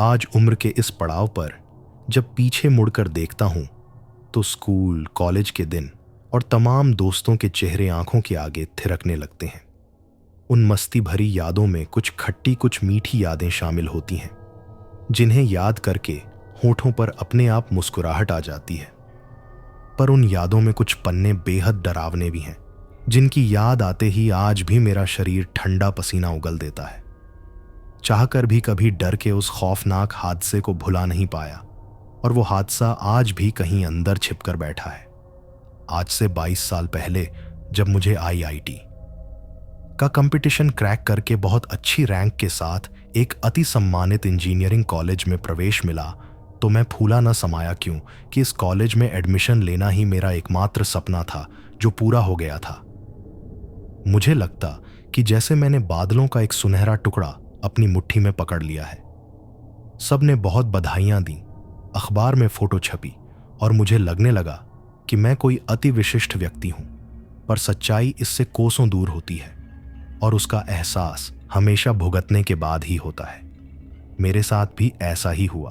आज उम्र के इस पड़ाव पर जब पीछे मुड़कर देखता हूं तो स्कूल, कॉलेज के दिन और तमाम दोस्तों के चेहरे आंखों के आगे थिरकने लगते हैं। उन मस्ती भरी यादों में कुछ खट्टी, कुछ मीठी यादें शामिल होती हैं, जिन्हें याद करके होठों पर अपने आप मुस्कुराहट आ जाती है। पर उन यादों में कुछ पन्ने बेहद डरावने भी हैं, जिनकी याद आते ही आज भी मेरा शरीर ठंडा पसीना उगल देता है। चाहकर भी कभी डर के उस खौफनाक हादसे को भुला नहीं पाया, और वो हादसा आज भी कहीं अंदर छिपकर बैठा है। आज से 22 साल पहले जब मुझे आईआईटी का कंपटीशन क्रैक करके बहुत अच्छी रैंक के साथ एक अति सम्मानित इंजीनियरिंग कॉलेज में प्रवेश मिला, तो मैं फूला न समाया क्यों कि इस कॉलेज में एडमिशन लेना ही मेरा एकमात्र सपना था जो पूरा हो गया था। मुझे लगता कि जैसे मैंने बादलों का एक सुनहरा टुकड़ा अपनी मुट्ठी में पकड़ लिया है। सबने बहुत बधाइयां दी, अखबार में फोटो छपी और मुझे लगने लगा कि मैं कोई अति विशिष्ट व्यक्ति हूं। पर सच्चाई इससे कोसों दूर होती है, और उसका एहसास हमेशा भुगतने के बाद ही होता है। मेरे साथ भी ऐसा ही हुआ।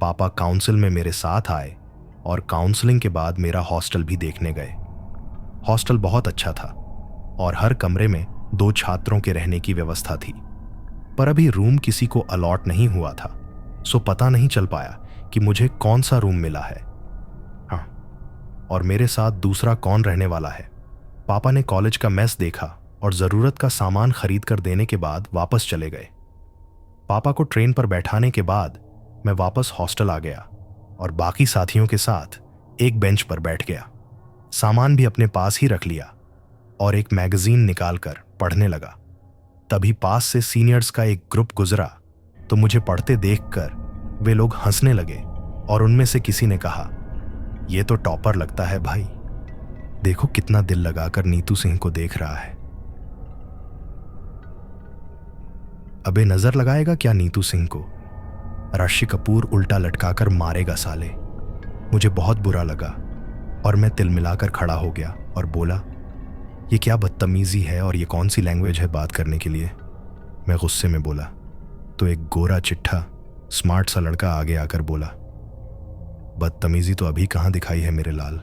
पापा काउंसिल में मेरे साथ आए और काउंसलिंग के बाद मेरा हॉस्टल भी देखने गए। हॉस्टल बहुत अच्छा था और हर कमरे में 2 छात्रों के रहने की व्यवस्था थी। पर अभी रूम किसी को अलॉट नहीं हुआ था, सो पता नहीं चल पाया कि मुझे कौन सा रूम मिला है। हाँ, और मेरे साथ दूसरा कौन रहने वाला है। पापा ने कॉलेज का मेस देखा और ज़रूरत का सामान खरीद कर देने के बाद वापस चले गए। पापा को ट्रेन पर बैठाने के बाद मैं वापस हॉस्टल आ गया और बाकी साथियों के साथ एक बेंच पर बैठ गया। सामान भी अपने पास ही रख लिया और एक मैगजीन निकालकर पढ़ने लगा। तभी पास से सीनियर्स का एक ग्रुप गुजरा तो मुझे पढ़ते देखकर वे लोग हंसने लगे और उनमें से किसी ने कहा, "ये तो टॉपर लगता है भाई। देखो कितना दिल लगाकर नीतू सिंह को देख रहा है। अबे नजर लगाएगा क्या नीतू सिंह को? ऋषि कपूर उल्टा लटकाकर मारेगा साले।" मुझे बहुत बुरा लगा और मैं तिलमिलाकर खड़ा हो गया और बोला, "ये क्या बदतमीजी है और ये कौन सी लैंग्वेज है बात करने के लिए?" मैं गुस्से में बोला तो एक गोरा चिट्ठा स्मार्ट सा लड़का आगे आकर बोला, "बदतमीजी तो अभी कहाँ दिखाई है मेरे लाल।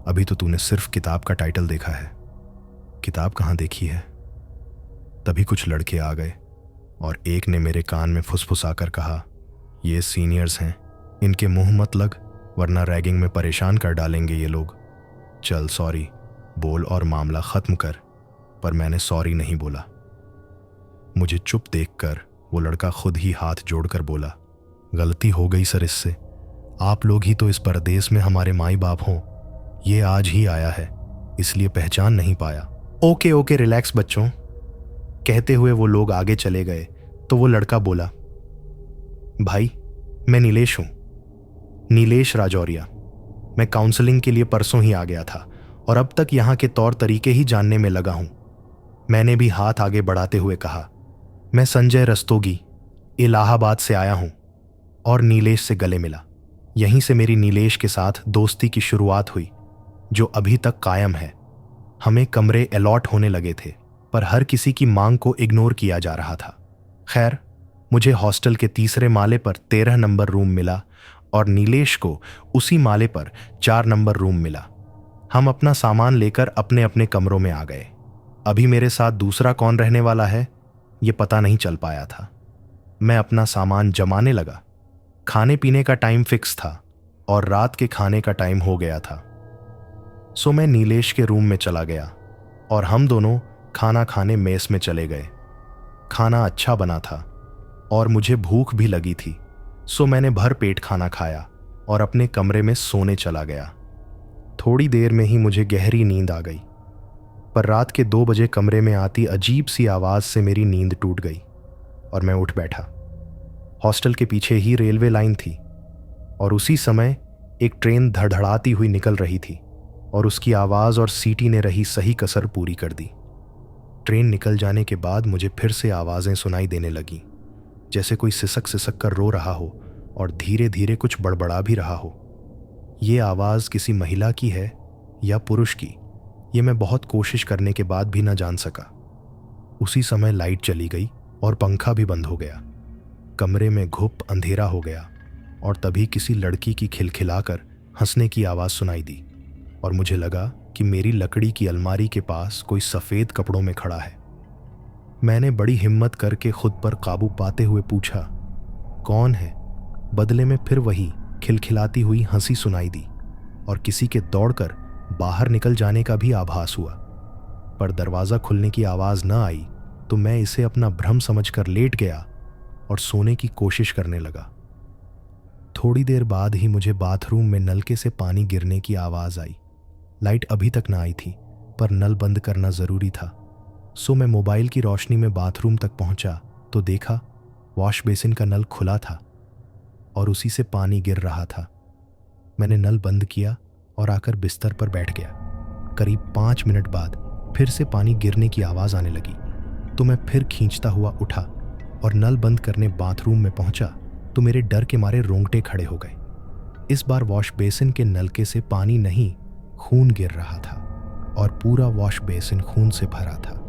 अभी तो तूने सिर्फ किताब का टाइटल देखा है। किताब कहाँ देखी है?" तभी कुछ लड़के आ गए और एक ने मेरे कान में फुसफुसाकर कहा, "ये सीनियर्स हैं, इनके मुंह मत लग वरना रैगिंग में परेशान कर डालेंगे ये लोग। चल सॉरी बोल और मामला खत्म कर।" पर मैंने सॉरी नहीं बोला। मुझे चुप देखकर वो लड़का खुद ही हाथ जोड़कर बोला, "गलती हो गई सर इससे। आप लोग ही तो इस परदेश में हमारे माई बाप हों। ये आज ही आया है इसलिए पहचान नहीं पाया।" ओके ओके रिलैक्स बच्चों, कहते हुए वो लोग आगे चले गए तो वो लड़का बोला, "भाई मैं नीलेश हूं, नीलेश राजौरिया। मैं काउंसलिंग के लिए परसों ही आ गया था और अब तक यहाँ के तौर तरीके ही जानने में लगा हूं।" मैंने भी हाथ आगे बढ़ाते हुए कहा, "मैं संजय रस्तोगी इलाहाबाद से आया हूं," और नीलेश से गले मिला। यहीं से मेरी नीलेश के साथ दोस्ती की शुरुआत हुई, जो अभी तक कायम है। हमें कमरे अलॉट होने लगे थे, पर हर किसी की मांग को इग्नोर किया जा रहा था। खैर, मुझे हॉस्टल के तीसरे माले पर 13 नंबर रूम मिला और नीलेश को उसी माले पर 4 नंबर रूम मिला। हम अपना सामान लेकर अपने अपने कमरों में आ गए। अभी मेरे साथ दूसरा कौन रहने वाला है ये पता नहीं चल पाया था। मैं अपना सामान जमाने लगा। खाने पीने का टाइम फिक्स था और रात के खाने का टाइम हो गया था, सो मैं नीलेश के रूम में चला गया और हम दोनों खाना खाने मेस में चले गए। खाना अच्छा बना था और मुझे भूख भी लगी थी, सो मैंने भर पेट खाना खाया और अपने कमरे में सोने चला गया। थोड़ी देर में ही मुझे गहरी नींद आ गई, पर रात के 2 बजे कमरे में आती अजीब सी आवाज़ से मेरी नींद टूट गई और मैं उठ बैठा। हॉस्टल के पीछे ही रेलवे लाइन थी और उसी समय एक ट्रेन धड़धड़ाती हुई निकल रही थी और उसकी आवाज़ और सीटी ने रही सही कसर पूरी कर दी। ट्रेन निकल जाने के बाद मुझे फिर से आवाज़ें सुनाई देने लगीं, जैसे कोई सिसक सिसक कर रो रहा हो और धीरे धीरे कुछ बड़बड़ा भी रहा हो। ये आवाज़ किसी महिला की है या पुरुष की, ये मैं बहुत कोशिश करने के बाद भी न जान सका। उसी समय लाइट चली गई और पंखा भी बंद हो गया। कमरे में घुप अंधेरा हो गया और तभी किसी लड़की की खिलखिलाकर हंसने की आवाज़ सुनाई दी और मुझे लगा कि मेरी लकड़ी की अलमारी के पास कोई सफ़ेद कपड़ों में खड़ा है। मैंने बड़ी हिम्मत करके खुद पर काबू पाते हुए पूछा, कौन है? बदले में फिर वही खिलखिलाती हुई हंसी सुनाई दी और किसी के दौड़कर बाहर निकल जाने का भी आभास हुआ। पर दरवाज़ा खुलने की आवाज़ न आई तो मैं इसे अपना भ्रम समझकर लेट गया और सोने की कोशिश करने लगा। थोड़ी देर बाद ही मुझे बाथरूम में नलके से पानी गिरने की आवाज़ आई। लाइट अभी तक ना आई थी पर नल बंद करना ज़रूरी था, सो मैं मोबाइल की रोशनी में बाथरूम तक पहुंचा तो देखा वॉश बेसिन का नल खुला था और उसी से पानी गिर रहा था। मैंने नल बंद किया और आकर बिस्तर पर बैठ गया। करीब 5 मिनट बाद फिर से पानी गिरने की आवाज़ आने लगी तो मैं फिर खींचता हुआ उठा और नल बंद करने बाथरूम में पहुंचा तो मेरे डर के मारे रोंगटे खड़े हो गए। इस बार वॉश बेसिन के नलके से पानी नहीं, खून गिर रहा था और पूरा वॉश बेसिन खून से भरा था।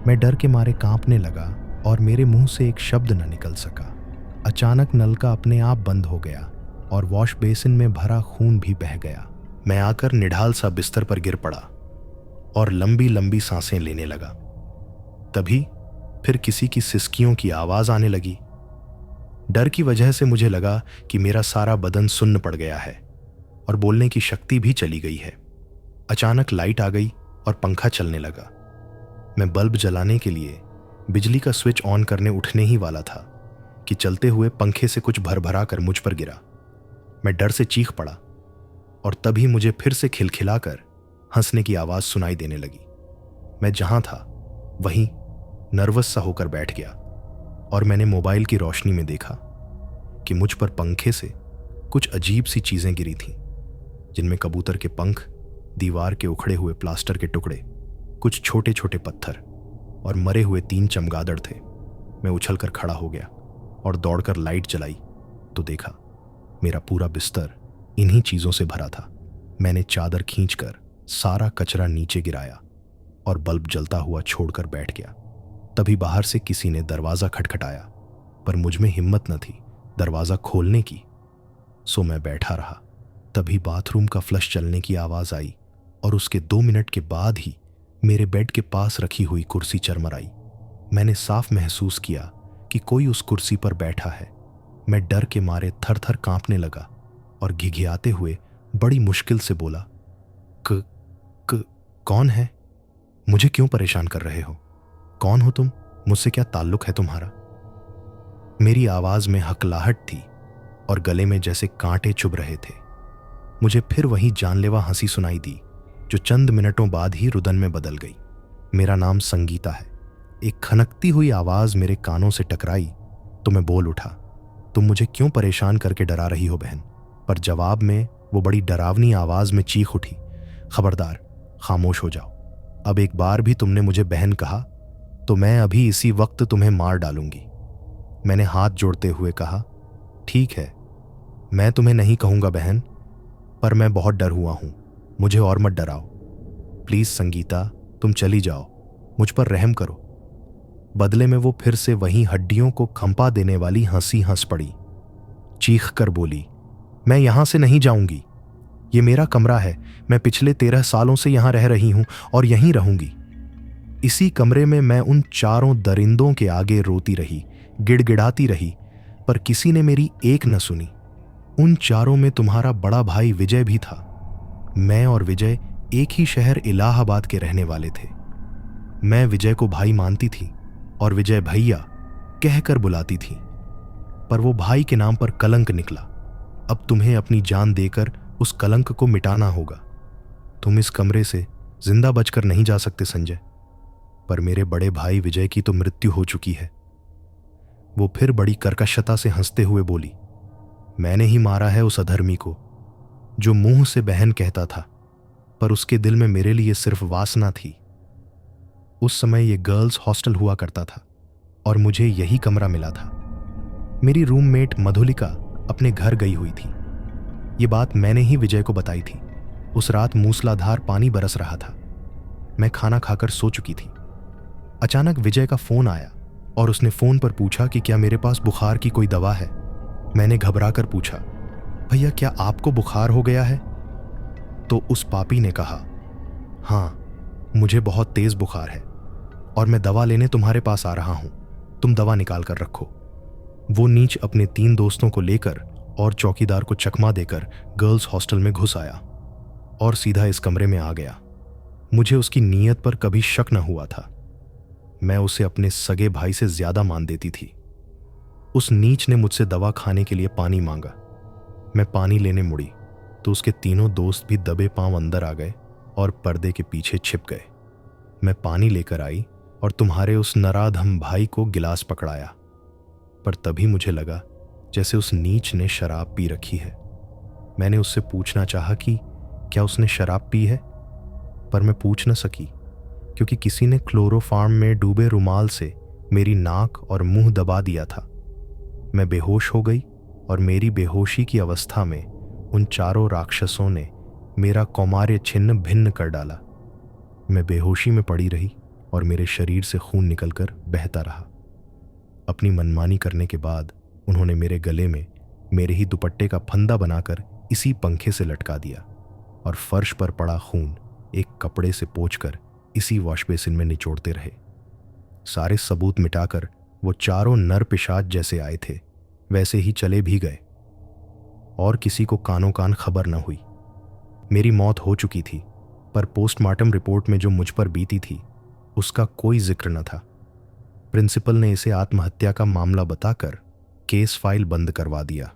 मैं डर के मारे कांपने लगा और मेरे मुंह से एक शब्द न निकल सका। अचानक नलका अपने आप बंद हो गया और वॉश बेसिन में भरा खून भी बह गया। मैं आकर निढाल सा बिस्तर पर गिर पड़ा और लंबी लंबी सांसें लेने लगा। तभी फिर किसी की सिसकियों की आवाज़ आने लगी। डर की वजह से मुझे लगा कि मेरा सारा बदन सुन्न पड़ गया है और बोलने की शक्ति भी चली गई है। अचानक लाइट आ गई और पंखा चलने लगा। मैं बल्ब जलाने के लिए बिजली का स्विच ऑन करने उठने ही वाला था कि चलते हुए पंखे से कुछ भरभरा कर मुझ पर गिरा। मैं डर से चीख पड़ा और तभी मुझे फिर से खिलखिलाकर हंसने की आवाज़ सुनाई देने लगी। मैं जहां था वहीं नर्वस सा होकर बैठ गया और मैंने मोबाइल की रोशनी में देखा कि मुझ पर पंखे से कुछ अजीब सी चीज़ें गिरी थीं, जिनमें कबूतर के पंख, दीवार के उखड़े हुए प्लास्टर के टुकड़े, कुछ छोटे छोटे पत्थर और मरे हुए 3 चमगादड़ थे। मैं उछलकर खड़ा हो गया और दौड़कर लाइट जलाई तो देखा मेरा पूरा बिस्तर इन्हीं चीज़ों से भरा था। मैंने चादर खींचकर सारा कचरा नीचे गिराया और बल्ब जलता हुआ छोड़कर बैठ गया। तभी बाहर से किसी ने दरवाज़ा खटखटाया पर मुझ में हिम्मत न थी दरवाज़ा खोलने की, सो मैं बैठा रहा। तभी बाथरूम का फ्लश चलने की आवाज़ आई और उसके 2 मिनट के बाद ही मेरे बेड के पास रखी हुई कुर्सी चरमराई। मैंने साफ महसूस किया कि कोई उस कुर्सी पर बैठा है। मैं डर के मारे थर थर कांपने लगा और घिघियाते हुए बड़ी मुश्किल से बोला, कौन है? मुझे क्यों परेशान कर रहे हो? कौन हो तुम? मुझसे क्या ताल्लुक है तुम्हारा? मेरी आवाज में हकलाहट थी और गले में जैसे कांटे चुभ रहे थे। मुझे फिर वही जानलेवा हंसी सुनाई दी जो चंद मिनटों बाद ही रुदन में बदल गई। मेरा नाम संगीता है। एक खनकती हुई आवाज मेरे कानों से टकराई तो मैं बोल उठा, तुम मुझे क्यों परेशान करके डरा रही हो बहन? पर जवाब में वो बड़ी डरावनी आवाज में चीख उठी, खबरदार, खामोश हो जाओ। अब एक बार भी तुमने मुझे बहन कहा तो मैं अभी इसी वक्त तुम्हें मार डालूंगी। मैंने हाथ जोड़ते हुए कहा, ठीक है, मैं तुम्हें नहीं कहूंगा बहन, पर मैं बहुत डर हुआ हूं, मुझे और मत डराओ। प्लीज संगीता, तुम चली जाओ, मुझ पर रहम करो। बदले में वो फिर से वहीं हड्डियों को खंपा देने वाली हंसी हंस पड़ी। चीख कर बोली, मैं यहां से नहीं जाऊंगी, ये मेरा कमरा है, मैं पिछले 13 सालों से यहां रह रही हूं और यहीं रहूंगी। इसी कमरे में मैं उन चारों दरिंदों के आगे रोती रही, गिड़गिड़ाती रही, पर किसी ने मेरी एक न सुनी। उन चारों में तुम्हारा बड़ा भाई विजय भी था। मैं और विजय एक ही शहर इलाहाबाद के रहने वाले थे। मैं विजय को भाई मानती थी और विजय भैया कहकर बुलाती थी, पर वो भाई के नाम पर कलंक निकला। अब तुम्हें अपनी जान देकर उस कलंक को मिटाना होगा। तुम इस कमरे से जिंदा बचकर नहीं जा सकते संजय, पर मेरे बड़े भाई विजय की तो मृत्यु हो चुकी है। वो फिर बड़ी कर्कशता से हंसते हुए बोली, मैंने ही मारा है उस अधर्मी को जो मुंह से बहन कहता था, पर उसके दिल में मेरे लिए सिर्फ वासना थी। उस समय ये गर्ल्स हॉस्टल हुआ करता था और मुझे यही कमरा मिला था। मेरी रूममेट मधुलिका अपने घर गई हुई थी। ये बात मैंने ही विजय को बताई थी। उस रात मूसलाधार पानी बरस रहा था। मैं खाना खाकर सो चुकी थी। अचानक विजय का फोन आया और उसने फ़ोन पर पूछा कि क्या मेरे पास बुखार की कोई दवा है। मैंने घबरा कर पूछा, भैया क्या आपको बुखार हो गया है? तो उस पापी ने कहा, हाँ, मुझे बहुत तेज़ बुखार है और मैं दवा लेने तुम्हारे पास आ रहा हूं, तुम दवा निकाल कर रखो। वो नीच अपने 3 दोस्तों को लेकर और चौकीदार को चकमा देकर गर्ल्स हॉस्टल में घुस आया और सीधा इस कमरे में आ गया। मुझे उसकी नीयत पर कभी शक न हुआ था। मैं उसे अपने सगे भाई से ज्यादा मान देती थी। उस नीच ने मुझसे दवा खाने के लिए पानी मांगा। मैं पानी लेने मुड़ी तो उसके तीनों दोस्त भी दबे पांव अंदर आ गए और पर्दे के पीछे छिप गए। मैं पानी लेकर आई और तुम्हारे उस नराधम भाई को गिलास पकड़ाया, पर तभी मुझे लगा जैसे उस नीच ने शराब पी रखी है। मैंने उससे पूछना चाहा कि क्या उसने शराब पी है, पर मैं पूछ न सकी क्योंकि किसी ने क्लोरोफार्म में डूबे रुमाल से मेरी नाक और मुंह दबा दिया था। मैं बेहोश हो गई और मेरी बेहोशी की अवस्था में उन चारों राक्षसों ने मेरा कौमार्य छिन्न भिन्न कर डाला। मैं बेहोशी में पड़ी रही और मेरे शरीर से खून निकलकर बहता रहा। अपनी मनमानी करने के बाद उन्होंने मेरे गले में मेरे ही दुपट्टे का फंदा बनाकर इसी पंखे से लटका दिया और फर्श पर पड़ा खून एक कपड़े से पोंछकर इसी वॉश बेसिन में निचोड़ते रहे। सारे सबूत मिटाकर वो चारों नर पिशाच जैसे आए थे वैसे ही चले भी गए और किसी को कानों कान खबर न हुई। मेरी मौत हो चुकी थी, पर पोस्टमार्टम रिपोर्ट में जो मुझ पर बीती थी उसका कोई जिक्र न था। प्रिंसिपल ने इसे आत्महत्या का मामला बताकर केस फाइल बंद करवा दिया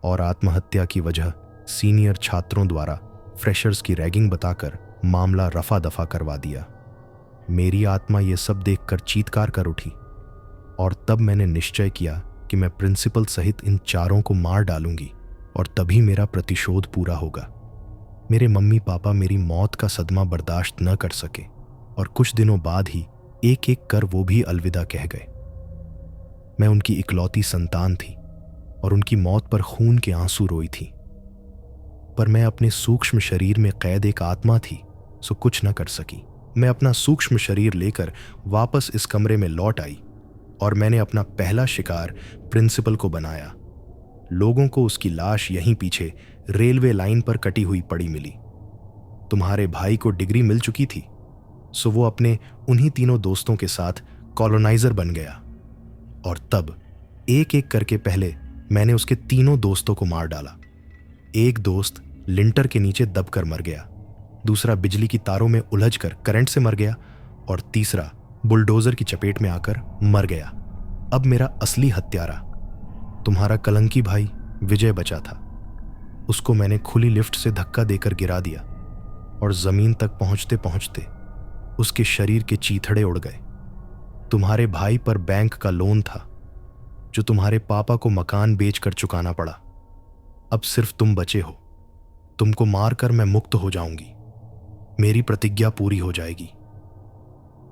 और आत्महत्या की वजह सीनियर छात्रों द्वारा फ्रेशर्स की रैगिंग बताकर मामला रफा दफा करवा दिया। मेरी आत्मा ये सब देखकर चीत्कार कर उठी और तब मैंने निश्चय किया कि मैं प्रिंसिपल सहित इन चारों को मार डालूंगी और तभी मेरा प्रतिशोध पूरा होगा। मेरे मम्मी पापा मेरी मौत का सदमा बर्दाश्त न कर सके और कुछ दिनों बाद ही एक एक कर वो भी अलविदा कह गए। मैं उनकी इकलौती संतान थी और उनकी मौत पर खून के आंसू रोई थी, पर मैं अपने सूक्ष्म शरीर में कैद एक आत्मा थी, सो कुछ न कर सकी। मैं अपना सूक्ष्म शरीर लेकर वापस इस कमरे में लौट आई और मैंने अपना पहला शिकार प्रिंसिपल को बनाया। लोगों को उसकी लाश यहीं पीछे रेलवे लाइन पर कटी हुई पड़ी मिली। तुम्हारे भाई को डिग्री मिल चुकी थी, सो वो अपने उन्हीं तीनों दोस्तों के साथ कॉलोनाइजर बन गया और तब एक एक करके पहले मैंने उसके तीनों दोस्तों को मार डाला। एक दोस्त लिंटर के नीचे दबकर मर गया, दूसरा बिजली की तारों में उलझकर करंट से मर गया और तीसरा बुलडोजर की चपेट में आकर मर गया। अब मेरा असली हत्यारा तुम्हारा कलंकी भाई विजय बचा था। उसको मैंने खुली लिफ्ट से धक्का देकर गिरा दिया और जमीन तक पहुंचते पहुंचते उसके शरीर के चीथड़े उड़ गए। तुम्हारे भाई पर बैंक का लोन था जो तुम्हारे पापा को मकान बेचकर चुकाना पड़ा। अब सिर्फ तुम बचे हो। तुमको मारकर मैं मुक्त हो जाऊंगी, मेरी प्रतिज्ञा पूरी हो जाएगी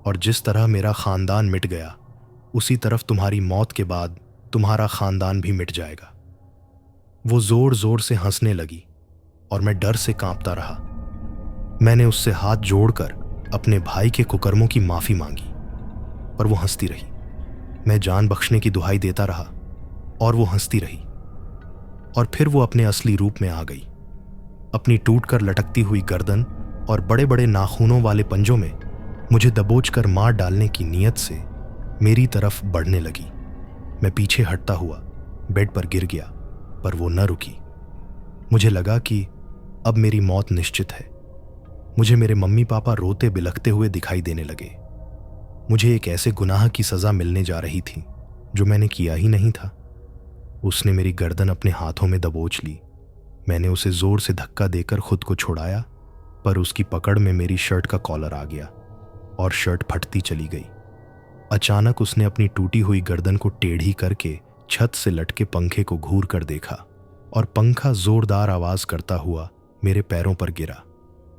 और जिस तरह मेरा खानदान मिट गया उसी तरफ तुम्हारी मौत के बाद तुम्हारा खानदान भी मिट जाएगा। वो जोर जोर से हंसने लगी और मैं डर से कांपता रहा। मैंने उससे हाथ जोड़कर अपने भाई के कुकर्मों की माफी मांगी, पर वो हंसती रही। मैं जान बख्शने की दुहाई देता रहा और वो हंसती रही और फिर वो अपने असली रूप में आ गई। अपनी टूटकर लटकती हुई गर्दन और बड़े बड़े नाखूनों वाले पंजों में मुझे दबोचकर मार डालने की नीयत से मेरी तरफ बढ़ने लगी। मैं पीछे हटता हुआ बेड पर गिर गया, पर वो न रुकी। मुझे लगा कि अब मेरी मौत निश्चित है। मुझे मेरे मम्मी पापा रोते बिलखते हुए दिखाई देने लगे। मुझे एक ऐसे गुनाह की सजा मिलने जा रही थी जो मैंने किया ही नहीं था। उसने मेरी गर्दन अपने हाथों में दबोच ली। मैंने उसे जोर से धक्का देकर खुद को छुड़ाया, पर उसकी पकड़ में मेरी शर्ट का कॉलर आ गया और शर्ट फटती चली गई। अचानक उसने अपनी टूटी हुई गर्दन को टेढ़ी करके छत से लटके पंखे को घूर कर देखा और पंखा जोरदार आवाज करता हुआ मेरे पैरों पर गिरा।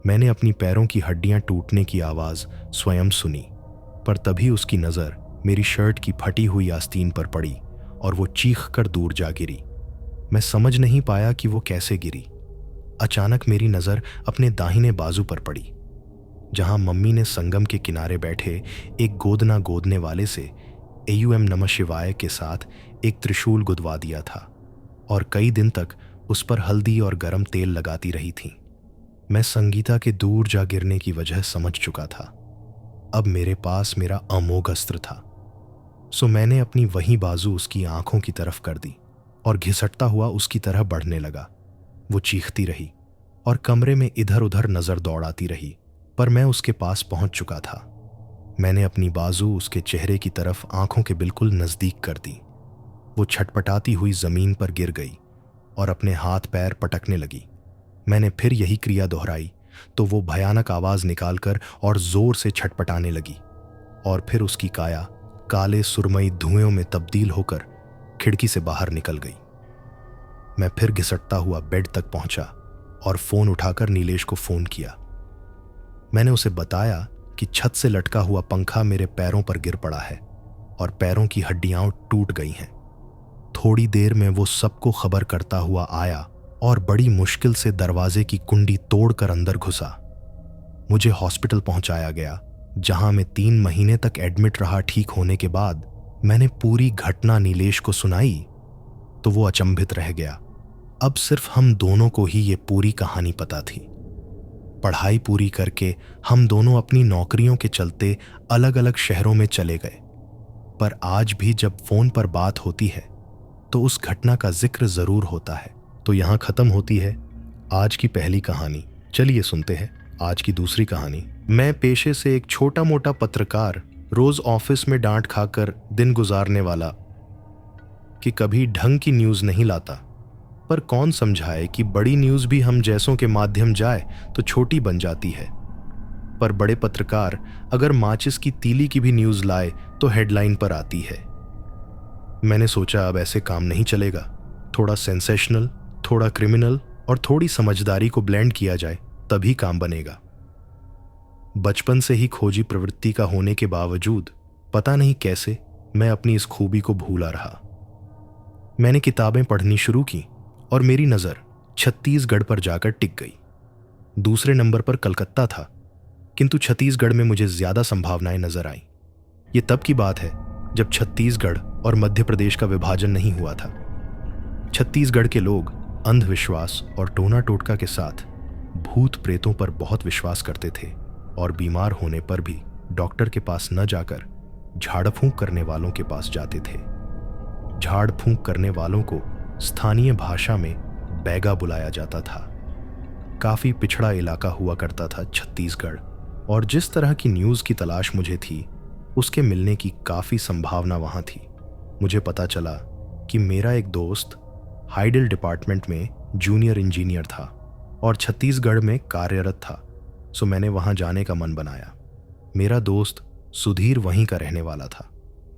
मैंने अपनी पैरों की हड्डियां टूटने की आवाज स्वयं सुनी, पर तभी उसकी नजर मेरी शर्ट की फटी हुई आस्तीन पर पड़ी और वो चीख कर दूर जा गिरी। मैं समझ नहीं पाया कि वो कैसे गिरी। अचानक मेरी नजर अपने दाहिने बाजू पर पड़ी, जहां मम्मी ने संगम के किनारे बैठे एक गोदना गोदने वाले से एयूएम नमः शिवाय के साथ एक त्रिशूल गुदवा दिया था और कई दिन तक उस पर हल्दी और गरम तेल लगाती रही थी। मैं संगीता के दूर जा गिरने की वजह समझ चुका था। अब मेरे पास मेरा अमोघ अस्त्र था। सो मैंने अपनी वही बाजू उसकी आंखों की तरफ कर दी और घिसटता हुआ उसकी तरह बढ़ने लगा। वो चीखती रही और कमरे में इधर उधर नजर दौड़ाती रही, पर मैं उसके पास पहुंच चुका था। मैंने अपनी बाजू उसके चेहरे की तरफ आंखों के बिल्कुल नजदीक कर दी। वो छटपटाती हुई जमीन पर गिर गई और अपने हाथ पैर पटकने लगी। मैंने फिर यही क्रिया दोहराई तो वो भयानक आवाज निकालकर और जोर से छटपटाने लगी और फिर उसकी काया काले सुरमई धुएं में तब्दील होकर खिड़की से बाहर निकल गई। मैं फिर घिसटता हुआ बेड तक पहुंचा और फोन उठाकर नीलेश को फोन किया। मैंने उसे बताया कि छत से लटका हुआ पंखा मेरे पैरों पर गिर पड़ा है और पैरों की हड्डियां टूट गई हैं। थोड़ी देर में वो सबको खबर करता हुआ आया और बड़ी मुश्किल से दरवाजे की कुंडी तोड़कर अंदर घुसा। मुझे हॉस्पिटल पहुंचाया गया, जहां मैं 3 महीने तक एडमिट रहा। ठीक होने के बाद मैंने पूरी घटना नीलेश को सुनाई तो वो अचंभित रह गया। अब सिर्फ हम दोनों को ही ये पूरी कहानी पता थी। पढ़ाई पूरी करके हम दोनों अपनी नौकरियों के चलते अलग अलग शहरों में चले गए, पर आज भी जब फोन पर बात होती है तो उस घटना का जिक्र जरूर होता है। तो यहां खत्म होती है आज की पहली कहानी। चलिए सुनते हैं आज की दूसरी कहानी। मैं पेशे से एक छोटा मोटा पत्रकार, रोज ऑफिस में डांट खाकर दिन गुजारने वाला, कि कभी ढंग की न्यूज नहीं लाता। पर कौन समझाए कि बड़ी न्यूज भी हम जैसों के माध्यम जाए तो छोटी बन जाती है। पर बड़े पत्रकार अगर माचिस की तीली की भी न्यूज लाए तो हेडलाइन पर आती है। मैंने सोचा अब ऐसे काम नहीं चलेगा। थोड़ा सेंसेशनल, थोड़ा क्रिमिनल और थोड़ी समझदारी को ब्लेंड किया जाए, तभी काम बनेगा। बचपन से ही खोजी प्रवृत्ति का होने के बावजूद पता नहीं कैसे मैं अपनी इस खूबी को भूला रहा। मैंने किताबें पढ़नी शुरू की और मेरी नज़र छत्तीसगढ़ पर जाकर टिक गई। दूसरे नंबर पर कलकत्ता था, किंतु छत्तीसगढ़ में मुझे ज्यादा संभावनाएं नजर आईं। ये तब की बात है जब छत्तीसगढ़ और मध्य प्रदेश का विभाजन नहीं हुआ था। छत्तीसगढ़ के लोग अंधविश्वास और टोना टोटका के साथ भूत प्रेतों पर बहुत विश्वास करते थे और बीमार होने पर भी डॉक्टर के पास न जाकर झाड़ फूंक करने वालों के पास जाते थे। झाड़ फूंक करने वालों को स्थानीय भाषा में बैगा बुलाया जाता था। काफी पिछड़ा इलाका हुआ करता था छत्तीसगढ़, और जिस तरह की न्यूज़ की तलाश मुझे थी उसके मिलने की काफी संभावना वहां थी। मुझे पता चला कि मेरा एक दोस्त हाइडल डिपार्टमेंट में जूनियर इंजीनियर था और छत्तीसगढ़ में कार्यरत था, सो मैंने वहां जाने का मन बनाया। मेरा दोस्त सुधीर वहीं का रहने वाला था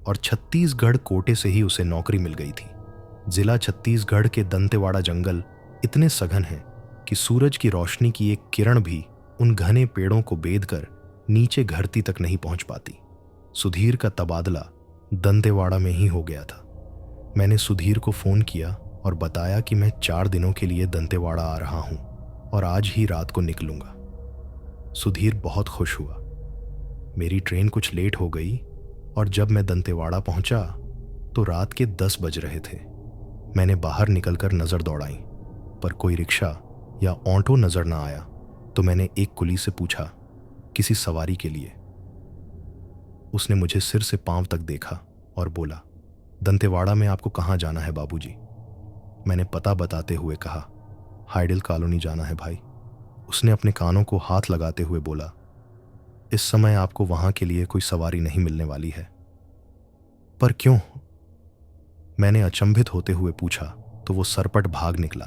और छत्तीसगढ़ कोटे से ही उसे नौकरी मिल गई थी। जिला छत्तीसगढ़ के दंतेवाड़ा जंगल इतने सघन हैं कि सूरज की रोशनी की एक किरण भी उन घने पेड़ों को बेधकर नीचे धरती तक नहीं पहुंच पाती। सुधीर का तबादला दंतेवाड़ा में ही हो गया था। मैंने सुधीर को फोन किया और बताया कि मैं 4 दिनों के लिए दंतेवाड़ा आ रहा हूं और आज ही रात को निकलूंगा। सुधीर बहुत खुश हुआ। मेरी ट्रेन कुछ लेट हो गई और जब मैं दंतेवाड़ा पहुंचा तो रात के 10 बज रहे थे। मैंने बाहर निकलकर नजर दौड़ाई, पर कोई रिक्शा या ऑटो नजर ना आया, तो मैंने एक कुली से पूछा किसी सवारी के लिए। उसने मुझे सिर से पांव तक देखा और बोला, दंतेवाड़ा में आपको कहाँ जाना है बाबूजी? मैंने पता बताते हुए कहा, हाइडल कॉलोनी जाना है भाई। उसने अपने कानों को हाथ लगाते हुए बोला, इस समय आपको वहां के लिए कोई सवारी नहीं मिलने वाली है। पर क्यों? मैंने अचंभित होते हुए पूछा तो वो सरपट भाग निकला।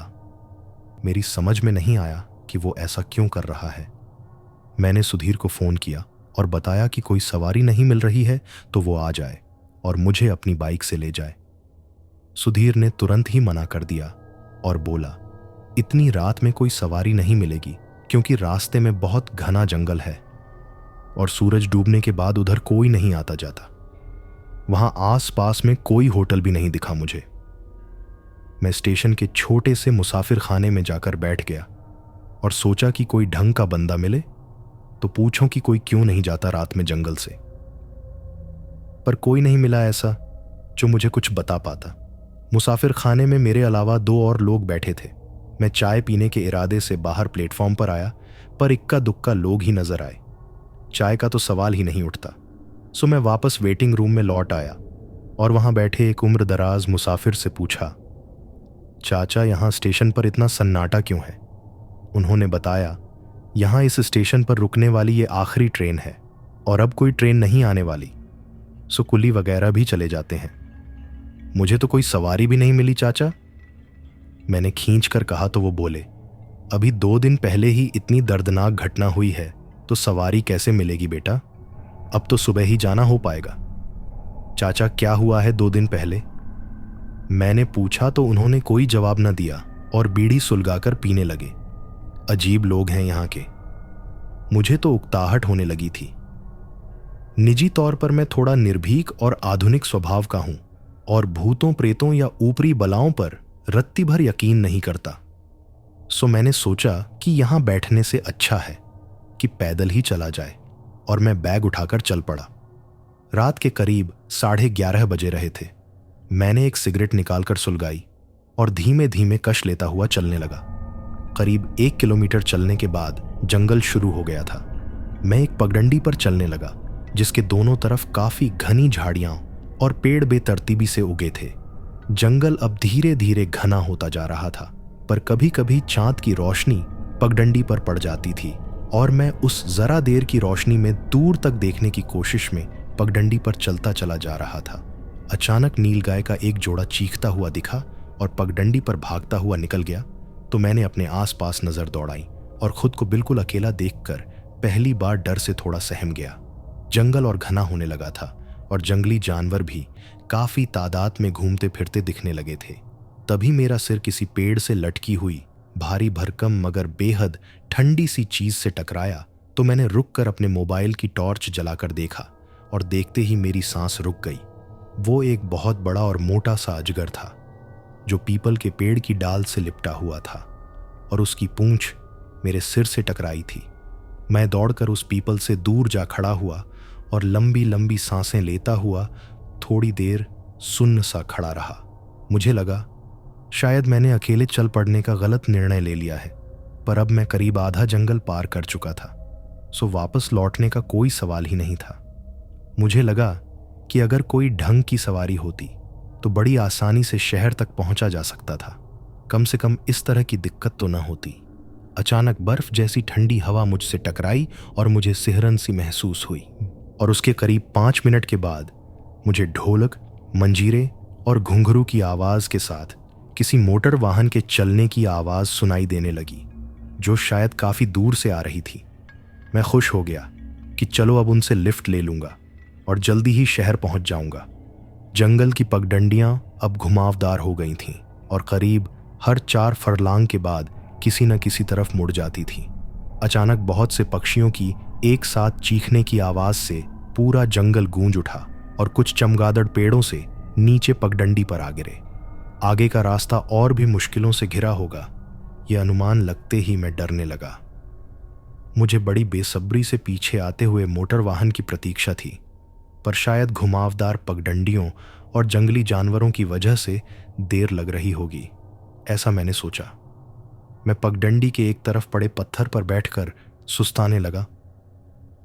मेरी समझ में नहीं आया कि वो ऐसा क्यों कर रहा है। मैंने सुधीर को फोन किया और बताया कि कोई सवारी नहीं मिल रही है तो वो आ जाए और मुझे अपनी बाइक से ले जाए। सुधीर ने तुरंत ही मना कर दिया और बोला, इतनी रात में कोई सवारी नहीं मिलेगी क्योंकि रास्ते में बहुत घना जंगल है और सूरज डूबने के बाद उधर कोई नहीं आता जाता। वहां आस पास में कोई होटल भी नहीं दिखा मुझे। मैं स्टेशन के छोटे से मुसाफिर खाने में जाकर बैठ गया और सोचा कि कोई ढंग का बंदा मिले तो पूछूं कि कोई क्यों नहीं जाता रात में जंगल से। पर कोई नहीं मिला ऐसा जो मुझे कुछ बता पाता। मुसाफिर खाने में मेरे अलावा 2 और लोग बैठे थे। मैं चाय पीने के इरादे से बाहर प्लेटफॉर्म पर आया, पर इक्का दुक्का लोग ही नजर आए। चाय का तो सवाल ही नहीं उठता। सो मैं वापस वेटिंग रूम में लौट आया और वहां बैठे एक उम्र दराज मुसाफिर से पूछा, चाचा यहाँ स्टेशन पर इतना सन्नाटा क्यों है? उन्होंने बताया, यहाँ इस स्टेशन पर रुकने वाली ये आखिरी ट्रेन है और अब कोई ट्रेन नहीं आने वाली, सो कुली वगैरह भी चले जाते हैं। मुझे तो कोई सवारी भी नहीं मिली चाचा। मैंने खींच कर कहा तो वो बोले, अभी 2 दिन पहले ही इतनी दर्दनाक घटना हुई है तो सवारी कैसे मिलेगी बेटा? अब तो सुबह ही जाना हो पाएगा। चाचा क्या हुआ है 2 दिन पहले? मैंने पूछा तो उन्होंने कोई जवाब न दिया और बीड़ी सुलगाकर पीने लगे। अजीब लोग हैं यहाँ के। मुझे तो उकताहट होने लगी थी। निजी तौर पर मैं थोड़ा निर्भीक और आधुनिक स्वभाव का हूं और भूतों प्रेतों या ऊपरी बलाओं पर रत्ती भर यकीन नहीं करता। सो मैंने सोचा कि यहां बैठने से अच्छा है कि पैदल ही चला जाए और मैं बैग उठाकर चल पड़ा। रात के करीब 11:30 बजे रहे थे। मैंने एक सिगरेट निकालकर सुलगाई और धीमे धीमे कश लेता हुआ चलने लगा। करीब 1 किलोमीटर चलने के बाद जंगल शुरू हो गया था। मैं एक पगडंडी पर चलने लगा जिसके दोनों तरफ काफी घनी झाड़ियां और पेड़ बेतरतीबी से उगे थे। जंगल अब धीरे धीरे घना होता जा रहा था, पर कभी कभी चांद की रोशनी पगडंडी पर पड़ जाती थी और मैं उस जरा देर की रोशनी में दूर तक देखने की कोशिश में पगडंडी पर चलता चला जा रहा था। अचानक नीलगाय का एक जोड़ा चीखता हुआ दिखा और पगडंडी पर भागता हुआ निकल गया तो मैंने अपने आसपास नजर दौड़ाई और खुद को बिल्कुल अकेला देखकर पहली बार डर से थोड़ा सहम गया। जंगल और घना होने लगा था और जंगली जानवर भी काफी तादाद में घूमते फिरते दिखने लगे थे। तभी मेरा सिर किसी पेड़ से लटकी हुई भारी भरकम मगर बेहद ठंडी सी चीज से टकराया तो मैंने रुककर अपने मोबाइल की टॉर्च जलाकर देखा और देखते ही मेरी सांस रुक गई। वो एक बहुत बड़ा और मोटा सा अजगर था जो पीपल के पेड़ की डाल से लिपटा हुआ था और उसकी पूंछ मेरे सिर से टकराई थी। मैं दौड़कर उस पीपल से दूर जा खड़ा हुआ और लंबी लंबी सांसें लेता हुआ थोड़ी देर सुन्न सा खड़ा रहा। मुझे लगा शायद मैंने अकेले चल पड़ने का गलत निर्णय ले लिया है, पर अब मैं करीब आधा जंगल पार कर चुका था, सो वापस लौटने का कोई सवाल ही नहीं था। मुझे लगा कि अगर कोई ढंग की सवारी होती तो बड़ी आसानी से शहर तक पहुंचा जा सकता था। कम से कम इस तरह की दिक्कत तो न होती। अचानक बर्फ जैसी ठंडी हवा मुझसे टकराई और मुझे सिहरन सी महसूस हुई और उसके करीब 5 मिनट के बाद मुझे ढोलक, मंजीरे और घुंघरू की आवाज के साथ किसी मोटर वाहन के चलने की आवाज सुनाई देने लगी जो शायद काफी दूर से आ रही थी। मैं खुश हो गया कि चलो अब उनसे लिफ्ट ले लूंगा और जल्दी ही शहर पहुंच जाऊंगा। जंगल की पगडंडियां अब घुमावदार हो गई थीं और करीब हर 4 फरलांग के बाद किसी न किसी तरफ मुड़ जाती थी। अचानक बहुत से पक्षियों की एक साथ चीखने की आवाज से पूरा जंगल गूंज उठा और कुछ चमगादड़ पेड़ों से नीचे पगडंडी पर आ गिरे। आगे का रास्ता और भी मुश्किलों से घिरा होगा, यह अनुमान लगते ही मैं डरने लगा। मुझे बड़ी बेसब्री से पीछे आते हुए मोटर वाहन की प्रतीक्षा थी, पर शायद घुमावदार पगडंडियों और जंगली जानवरों की वजह से देर लग रही होगी, ऐसा मैंने सोचा। मैं पगडंडी के एक तरफ पड़े पत्थर पर बैठकर सुस्ताने लगा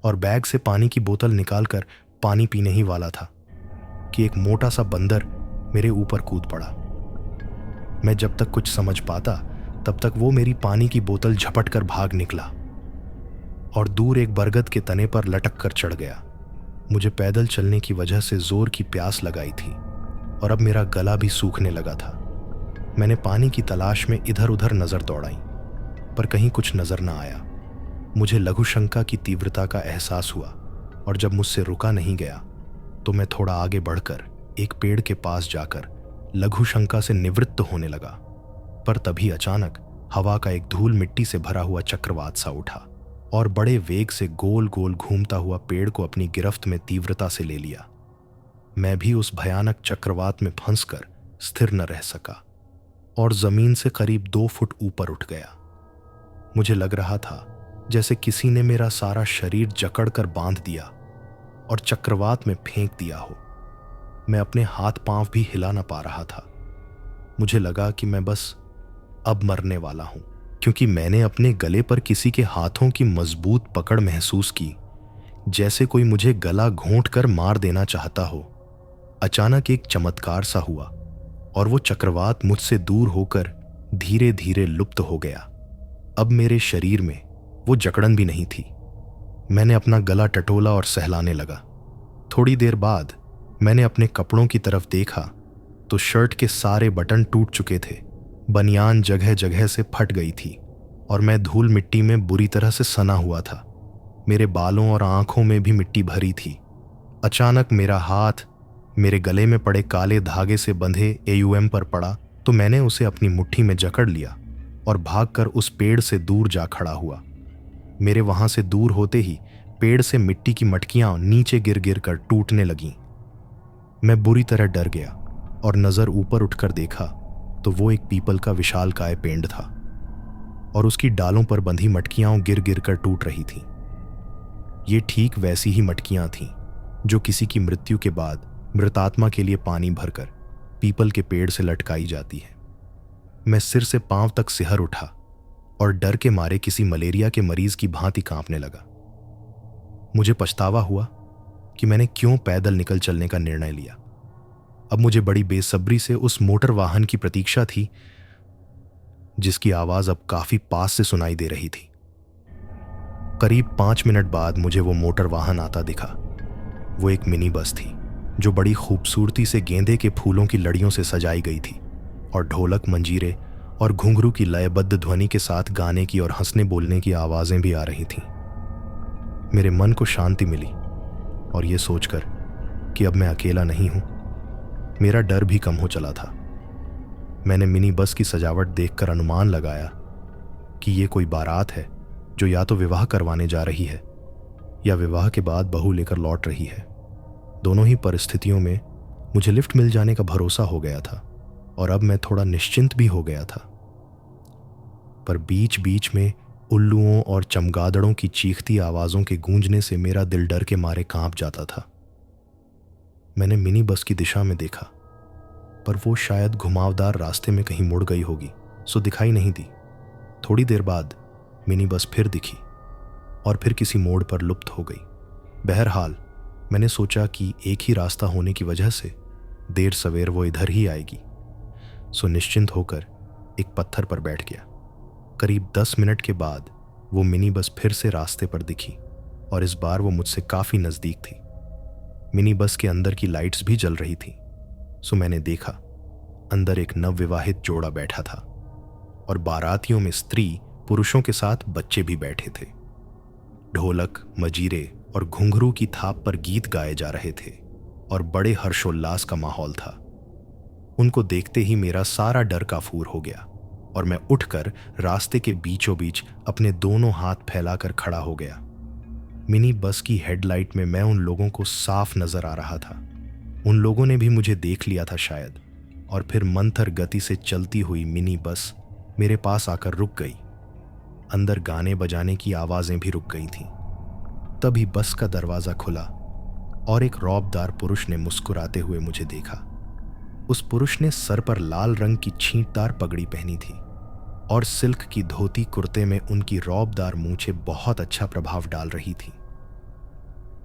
और बैग से पानी की बोतल निकालकर पानी पीने ही वाला था कि एक मोटा सा बंदर मेरे ऊपर कूद पड़ा। मैं जब तक कुछ समझ पाता तब तक वो मेरी पानी की बोतल झपट कर भाग निकला और दूर एक बरगद के तने पर लटक कर चढ़ गया। मुझे पैदल चलने की वजह से जोर की प्यास लगाई थी और अब मेरा गला भी सूखने लगा था। मैंने पानी की तलाश में इधर उधर नजर दौड़ाई, पर कहीं कुछ नजर न आया। मुझे लघु शंका की तीव्रता का एहसास हुआ और जब मुझसे रुका नहीं गया तो मैं थोड़ा आगे बढ़कर एक पेड़ के पास जाकर लघु शंका से निवृत्त होने लगा। पर तभी अचानक हवा का एक धूल मिट्टी से भरा हुआ चक्रवात सा उठा और बड़े वेग से गोल गोल घूमता हुआ पेड़ को अपनी गिरफ्त में तीव्रता से ले लिया। मैं भी उस भयानक चक्रवात में फंसकर स्थिर न रह सका और जमीन से करीब 2 फुट ऊपर उठ गया। मुझे लग रहा था जैसे किसी ने मेरा सारा शरीर जकड़ कर बांध दिया और चक्रवात में फेंक दिया हो। मैं अपने हाथ पांव भी हिला ना पा रहा था। मुझे लगा कि मैं बस अब मरने वाला हूं, क्योंकि मैंने अपने गले पर किसी के हाथों की मजबूत पकड़ महसूस की, जैसे कोई मुझे गला घोंट कर मार देना चाहता हो। अचानक एक चमत्कार सा हुआ और वो चक्रवात मुझसे दूर होकर धीरे धीरे लुप्त हो गया। अब मेरे शरीर में वो जकड़न भी नहीं थी। मैंने अपना गला टटोला और सहलाने लगा। थोड़ी देर बाद मैंने अपने कपड़ों की तरफ देखा तो शर्ट के सारे बटन टूट चुके थे। बनियान जगह जगह से फट गई थी और मैं धूल मिट्टी में बुरी तरह से सना हुआ था। मेरे बालों और आंखों में भी मिट्टी भरी थी। अचानक मेरा हाथ मेरे गले में पड़े काले धागे से बंधे एयूएम पर पड़ा तो मैंने उसे अपनी मुट्ठी में जकड़ लिया और भागकर उस पेड़ से दूर जा खड़ा हुआ। मेरे वहां से दूर होते ही पेड़ से मिट्टी की मटकियां नीचे गिर गिर कर टूटने लगीं। मैं बुरी तरह डर गया और नजर ऊपर उठकर देखा तो वो एक पीपल का विशालकाय पेड़ था और उसकी डालों पर बंधी मटकियां गिर गिर कर टूट रही थीं। ये ठीक वैसी ही मटकियां थीं जो किसी की मृत्यु के बाद मृतात्मा के लिए पानी भरकर पीपल के पेड़ से लटकाई जाती है। मैं सिर से पांव तक सिहर उठा और डर के मारे किसी मलेरिया के मरीज की भांति कांपने लगा। मुझे पछतावा हुआ कि मैंने क्यों पैदल निकल चलने का निर्णय लिया। अब मुझे बड़ी बेसब्री से उस मोटर वाहन की प्रतीक्षा थी जिसकी आवाज अब काफी पास से सुनाई दे रही थी। करीब 5 मिनट बाद मुझे वो मोटर वाहन आता दिखा। वो एक मिनी बस थी जो बड़ी खूबसूरती से गेंदे के फूलों की लड़ियों से सजाई गई थी और ढोलक, मंजीरे और घुंघरू की लयबद्ध ध्वनि के साथ गाने की और हंसने बोलने की आवाजें भी आ रही थीं। मेरे मन को शांति मिली और ये सोचकर कि अब मैं अकेला नहीं हूं, मेरा डर भी कम हो चला था। मैंने मिनी बस की सजावट देखकर अनुमान लगाया कि ये कोई बारात है जो या तो विवाह करवाने जा रही है या विवाह के बाद बहू लेकर लौट रही है। दोनों ही परिस्थितियों में मुझे लिफ्ट मिल जाने का भरोसा हो गया था और अब मैं थोड़ा निश्चिंत भी हो गया था। पर बीच बीच में उल्लुओं और चमगादड़ों की चीखती आवाजों के गूंजने से मेरा दिल डर के मारे कांप जाता था। मैंने मिनी बस की दिशा में देखा पर वो शायद घुमावदार रास्ते में कहीं मुड़ गई होगी, सो दिखाई नहीं दी। थोड़ी देर बाद मिनी बस फिर दिखी और फिर किसी मोड़ पर लुप्त हो गई। बहरहाल मैंने सोचा कि एक ही रास्ता होने की वजह से देर सवेर वो इधर ही आएगी, सो निश्चिंत होकर एक पत्थर पर बैठ गया। करीब 10 मिनट के बाद वो मिनी बस फिर से रास्ते पर दिखी और इस बार वो मुझसे काफी नजदीक थी। मिनी बस के अंदर की लाइट्स भी जल रही थी, सो मैंने देखा अंदर एक नवविवाहित जोड़ा बैठा था और बारातियों में स्त्री पुरुषों के साथ बच्चे भी बैठे थे। ढोलक, मजीरे और घुंघरू की थाप पर गीत गाए जा रहे थे और बड़े हर्षोल्लास का माहौल था। उनको देखते ही मेरा सारा डर काफूर हो गया और मैं उठकर रास्ते के बीचों बीच अपने दोनों हाथ फैलाकर खड़ा हो गया। मिनी बस की हेडलाइट में मैं उन लोगों को साफ नजर आ रहा था। उन लोगों ने भी मुझे देख लिया था शायद, और फिर मंथर गति से चलती हुई मिनी बस मेरे पास आकर रुक गई। अंदर गाने बजाने की आवाजें भी रुक गई थीं। तभी बस का दरवाजा खुला और एक रौबदार पुरुष ने मुस्कुराते हुए मुझे देखा। उस पुरुष ने सर पर लाल रंग की छींटदार पगड़ी पहनी थी और सिल्क की धोती कुर्ते में उनकी रौबदार मूंछें बहुत अच्छा प्रभाव डाल रही थी।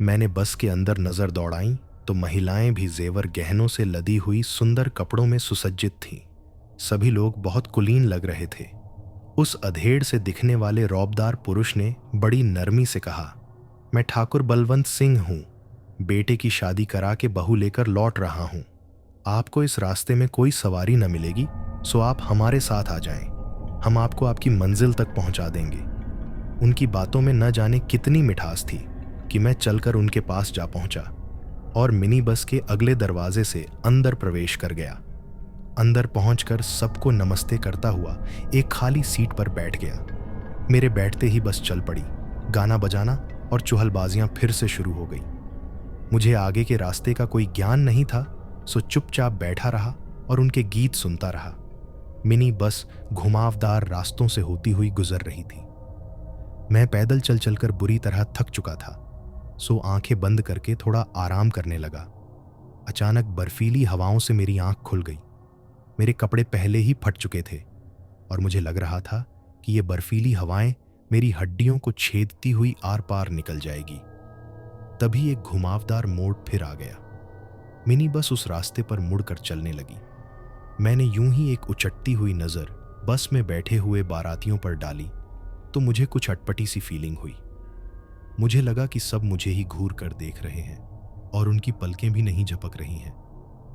मैंने बस के अंदर नजर दौड़ाई तो महिलाएं भी जेवर गहनों से लदी हुई सुंदर कपड़ों में सुसज्जित थीं। सभी लोग बहुत कुलीन लग रहे थे। उस अधेड़ से दिखने वाले रौबदार पुरुष ने बड़ी नरमी से कहा, मैं ठाकुर बलवंत सिंह हूं, बेटे की शादी करा के बहू लेकर लौट रहा हूं। आपको इस रास्ते में कोई सवारी न मिलेगी, सो आप हमारे साथ आ जाएं। हम आपको आपकी मंजिल तक पहुंचा देंगे। उनकी बातों में न जाने कितनी मिठास थी कि मैं चलकर उनके पास जा पहुंचा और मिनी बस के अगले दरवाजे से अंदर प्रवेश कर गया। अंदर पहुंचकर सबको नमस्ते करता हुआ एक खाली सीट पर बैठ गया। मेरे बैठते ही बस चल पड़ी। गाना बजाना और चुहलबाजियां फिर से शुरू हो गई। मुझे आगे के रास्ते का कोई ज्ञान नहीं था, सो चुपचाप बैठा रहा और उनके गीत सुनता रहा। मिनी बस घुमावदार रास्तों से होती हुई गुजर रही थी। मैं पैदल चल चलकर बुरी तरह थक चुका था, सो आंखें बंद करके थोड़ा आराम करने लगा। अचानक बर्फीली हवाओं से मेरी आंख खुल गई। मेरे कपड़े पहले ही फट चुके थे और मुझे लग रहा था कि ये बर्फीली हवाएं मेरी हड्डियों को छेदती हुई आर पार निकल जाएगी। तभी एक घुमावदार मोड़ फिर आ गया। मिनी बस उस रास्ते पर मुड़कर चलने लगी। मैंने यूं ही एक उचटती हुई नजर बस में बैठे हुए बारातियों पर डाली तो मुझे कुछ अटपटी सी फीलिंग हुई। मुझे लगा कि सब मुझे ही घूर कर देख रहे हैं और उनकी पलकें भी नहीं झपक रही हैं।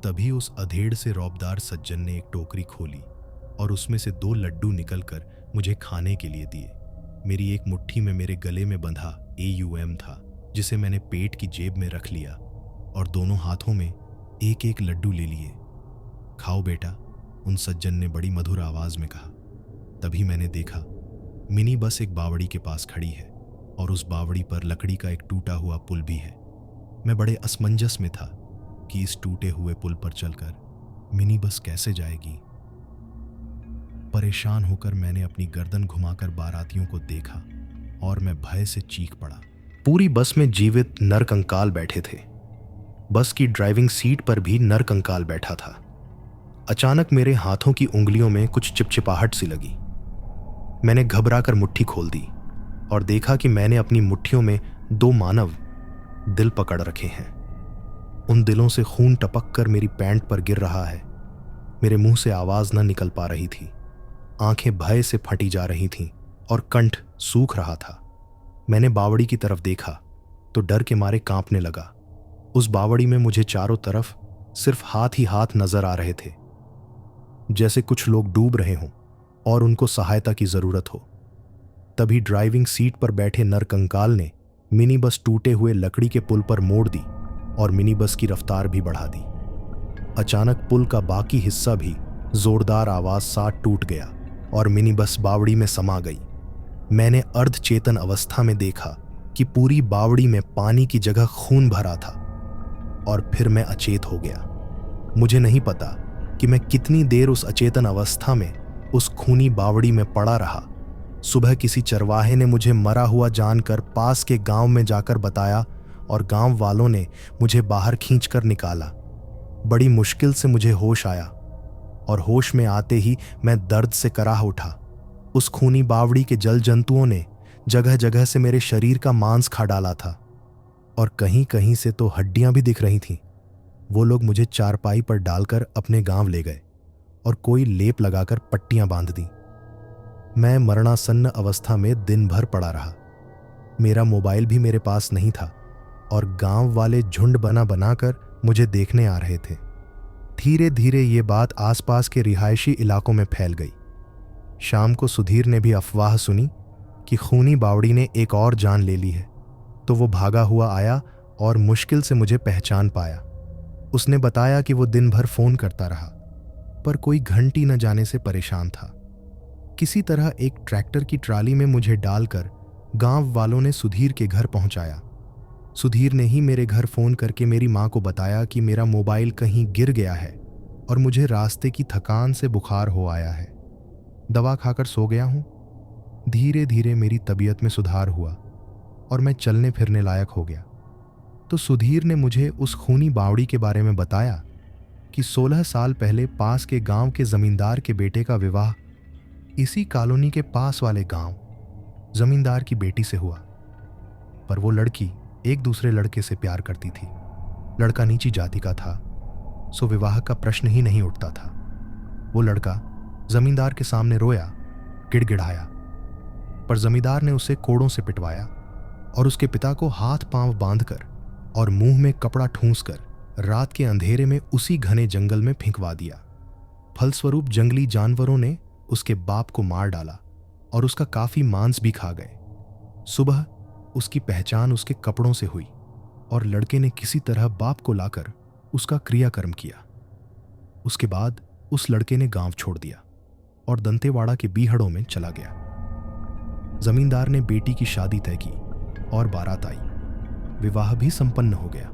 तभी उस अधेड़ से रौबदार सज्जन ने एक टोकरी खोली और उसमें से 2 लड्डू निकलकर मुझे खाने के लिए दिए। मेरी एक मुट्ठी में मेरे गले में बंधा AUM था जिसे मैंने पेट की जेब में रख लिया और दोनों हाथों में एक एक लड्डू ले लिए। खाओ बेटा, उन सज्जन ने बड़ी मधुर आवाज में कहा। तभी मैंने देखा मिनी बस एक बावड़ी के पास खड़ी है और उस बावड़ी पर लकड़ी का एक टूटा हुआ पुल भी है। मैं बड़े असमंजस में था कि इस टूटे हुए पुल पर चलकर मिनी बस कैसे जाएगी। परेशान होकर मैंने अपनी गर्दन घुमाकर बारातियों को देखा और मैं भय से चीख पड़ा। पूरी बस में जीवित नरकंकाल बैठे थे। बस की ड्राइविंग सीट पर भी नरकंकाल बैठा था। अचानक मेरे हाथों की उंगलियों में कुछ चिपचिपाहट सी लगी। मैंने घबराकर मुट्ठी खोल दी और देखा कि मैंने अपनी मुट्ठियों में 2 मानव दिल पकड़ रखे हैं। उन दिलों से खून टपक कर मेरी पैंट पर गिर रहा है। मेरे मुंह से आवाज न निकल पा रही थी। आंखें भय से फटी जा रही थीं और कंठ सूख रहा था। मैंने बावड़ी की तरफ देखा तो डर के मारे कांपने लगा। उस बावड़ी में मुझे चारों तरफ सिर्फ हाथ ही हाथ नजर आ रहे थे, जैसे कुछ लोग डूब रहे हों और उनको सहायता की जरूरत हो। तभी ड्राइविंग सीट पर बैठे नरकंकाल ने मिनी बस टूटे हुए लकड़ी के पुल पर मोड़ दी और मिनी बस की रफ्तार भी बढ़ा दी। अचानक पुल का बाकी हिस्सा भी जोरदार आवाज साथ टूट गया और मिनी बस बावड़ी में समा गई। मैंने अर्धचेतन अवस्था में देखा कि पूरी बावड़ी में पानी की जगह खून भरा था और फिर मैं अचेत हो गया। मुझे नहीं पता कि मैं कितनी देर उस अचेतन अवस्था में उस खूनी बावड़ी में पड़ा रहा। सुबह किसी चरवाहे ने मुझे मरा हुआ जानकर पास के गांव में जाकर बताया और गांव वालों ने मुझे बाहर खींचकर निकाला। बड़ी मुश्किल से मुझे होश आया और होश में आते ही मैं दर्द से कराह उठा। उस खूनी बावड़ी के जल जंतुओं ने जगह जगह से मेरे शरीर का मांस खा डाला था और कहीं कहीं से तो हड्डियां भी दिख रही थीं। वो लोग मुझे चारपाई पर डालकर अपने गांव ले गए और कोई लेप लगाकर पट्टियां बांध दी। मैं मरणासन्न अवस्था में दिन भर पड़ा रहा। मेरा मोबाइल भी मेरे पास नहीं था और गांव वाले झुंड बना बनाकर मुझे देखने आ रहे थे। धीरे धीरे ये बात आसपास के रिहायशी इलाकों में फैल गई। शाम को सुधीर ने भी अफवाह सुनी कि खूनी बावड़ी ने एक और जान ले ली है, तो वो भागा हुआ आया और मुश्किल से मुझे पहचान पाया। उसने बताया कि वो दिन भर फोन करता रहा पर कोई घंटी न जाने से परेशान था। किसी तरह एक ट्रैक्टर की ट्राली में मुझे डालकर गांव वालों ने सुधीर के घर पहुंचाया। सुधीर ने ही मेरे घर फोन करके मेरी मां को बताया कि मेरा मोबाइल कहीं गिर गया है और मुझे रास्ते की थकान से बुखार हो आया है। दवा खाकर सो गया हूं। धीरे धीरे मेरी तबीयत में सुधार हुआ और मैं चलने फिरने लायक हो गया। तो सुधीर ने मुझे उस खूनी बावड़ी के बारे में बताया कि 16 साल पहले पास के गांव के जमींदार के बेटे का विवाह इसी कॉलोनी के पास वाले गांव जमींदार की बेटी से हुआ। पर वो लड़की एक दूसरे लड़के से प्यार करती थी। लड़का नीची जाति का था, सो विवाह का प्रश्न ही नहीं उठता था। वो लड़का जमींदार के सामने रोया, गिड़गिड़ाया, पर जमींदार ने उसे कोड़ों से पिटवाया और उसके पिता को हाथ पांव बांधकर और मुंह में कपड़ा ठूंसकर रात के अंधेरे में उसी घने जंगल में फेंकवा दिया। फलस्वरूप जंगली जानवरों ने उसके बाप को मार डाला और उसका काफी मांस भी खा गए। सुबह उसकी पहचान उसके कपड़ों से हुई और लड़के ने किसी तरह बाप को लाकर उसका क्रियाकर्म किया। उसके बाद उस लड़के ने गांव छोड़ दिया और दंतेवाड़ा के बीहड़ों में चला गया। जमींदार ने बेटी की शादी तय की और बारात आई। विवाह भी संपन्न हो गया।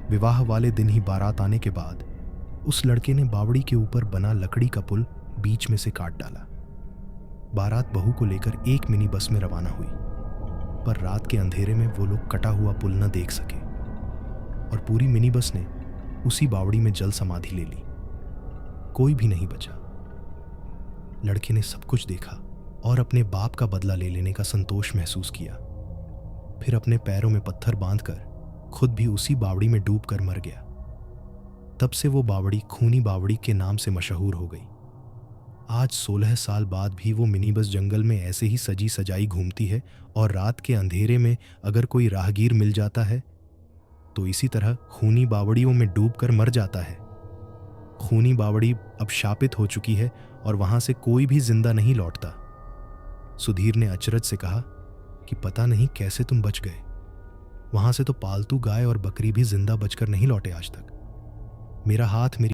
विवाह वाले दिन ही बारात आने के बाद उस लड़के ने बावड़ी के ऊपर बना लकड़ी का पुल बीच में से काट डाला। बारात बहू को लेकर एक मिनी बस में रवाना हुई, पर रात के अंधेरे में वो लोग कटा हुआ पुल न देख सके और पूरी मिनी बस ने उसी बावड़ी में जल समाधि ले ली। कोई भी नहीं बचा। लड़के ने सब कुछ देखा और अपने बाप का बदला ले लेने का संतोष महसूस किया। फिर अपने पैरों में पत्थर बांधकर खुद भी उसी बावड़ी में डूबकर मर गया। तब से वो बावड़ी खूनी बावड़ी के नाम से मशहूर हो गई। आज 16 साल बाद भी वो मिनी बस जंगल में ऐसे ही सजी सजाई घूमती है और रात के अंधेरे में अगर कोई राहगीर मिल जाता है तो इसी तरह खूनी बावड़ियों में डूबकर मर जाता है। खूनी बावड़ी अब शापित हो चुकी है और वहां से कोई भी जिंदा नहीं लौटता। सुधीर ने अचरज से कहा कि पता नहीं कैसे तुम बच गए। वहां से तो पालतू गाय और बकरी भी जिंदा बचकर नहीं लौटे आज तक। मेरा हाथ मेरी